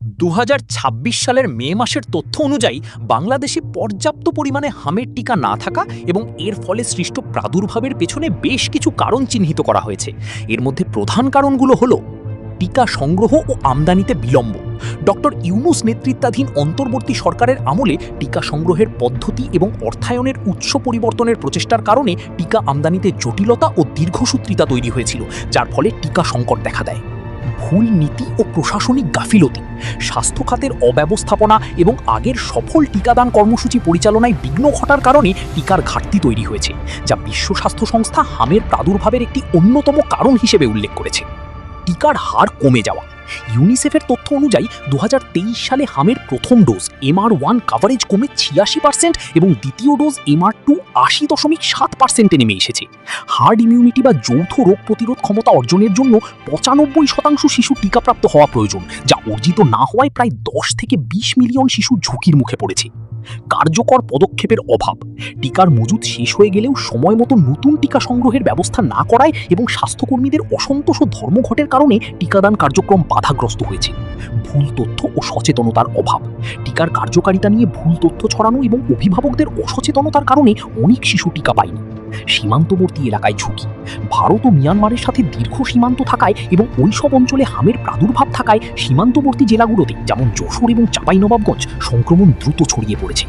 2026 সালের মে মাসের তথ্য অনুযায়ী বাংলাদেশে পর্যাপ্ত পরিমাণে হামের টিকা না থাকা এবং এর ফলে সৃষ্ট প্রাদুর্ভাবের পেছনে বেশ কিছু কারণ চিহ্নিত করা হয়েছে। এর মধ্যে প্রধান কারণগুলো হলো টিকা সংগ্রহ ও আমদানিতে বিলম্ব। ডক্টর ইউনূস নেতৃত্বাধীন অন্তর্বর্তী সরকারের আমলে টিকা সংগ্রহের পদ্ধতি এবং অর্থায়নের উৎস পরিবর্তনের প্রচেষ্টার কারণে টিকা আমদানিতে জটিলতা ও দীর্ঘসূত্রিতা তৈরি হয়েছিল, যার ফলে টিকা সংকট দেখা দেয়। ভুল নীতি ও প্রশাসনিক গাফিলতি, স্বাস্থ্য খাতের অব্যবস্থাপনা এবং আগের সফল টিকাদান কর্মসূচি পরিচালনায় বিঘ্ন ঘটার কারণে টিকার ঘাটতি তৈরি হয়েছে, যা বিশ্ব স্বাস্থ্য সংস্থা হামের প্রাদুর্ভাবের একটি অন্যতম কারণ হিসেবে উল্লেখ করেছে। টিকার হার কমে যাওয়া। ইউনিসেফের তথ্য অনুযায়ী 2023 সালে হামের প্রথম ডোজ MR1 কাভারেজ কমে 86% এবং দ্বিতীয় ডোজ MR2 80.7%-এ নেমে এসেছে। হার্ড ইমিউনিটি বা যৌথ রোগ প্রতিরোধ ক্ষমতা অর্জনের জন্য 95% শিশু টিকাপ্রাপ্ত হওয়া প্রয়োজন, যা অর্জিত না হওয়ায় প্রায় 10 থেকে 20 মিলিয়ন শিশু ঝুঁকির মুখে পড়েছে। কার্যকর পদক্ষেপের অভাব। টিকার মজুদ শেষ হয়ে গেলেও সময় মতো নতুন টিকা সংগ্রহের ব্যবস্থা না করায় এবং স্বাস্থ্যকর্মীদের অসন্তোষ ও ধর্মঘটের কারণে টিকাদান কার্যক্রম বাধাগ্রস্ত হয়েছে। ভুল তথ্য ও সচেতনতার অভাব। টিকার কার্যকারিতা নিয়ে ভুল তথ্য ছড়ানো এবং অভিভাবকদের অসচেতনতার কারণে অনেক শিশু টিকা পায়নি। সীমান্তবর্তী এলাকায় ঝুঁকি। ভারত ও মিয়ানমারের সাথে দীর্ঘ সীমান্ত থাকায় এবং ওইসব অঞ্চলে হামের প্রাদুর্ভাব থাকায় সীমান্তবর্তী জেলাগুলোতে যেমন যশোর এবং চাঁপাইনবাবগঞ্জ সংক্রমণ দ্রুত ছড়িয়ে পড়েছে।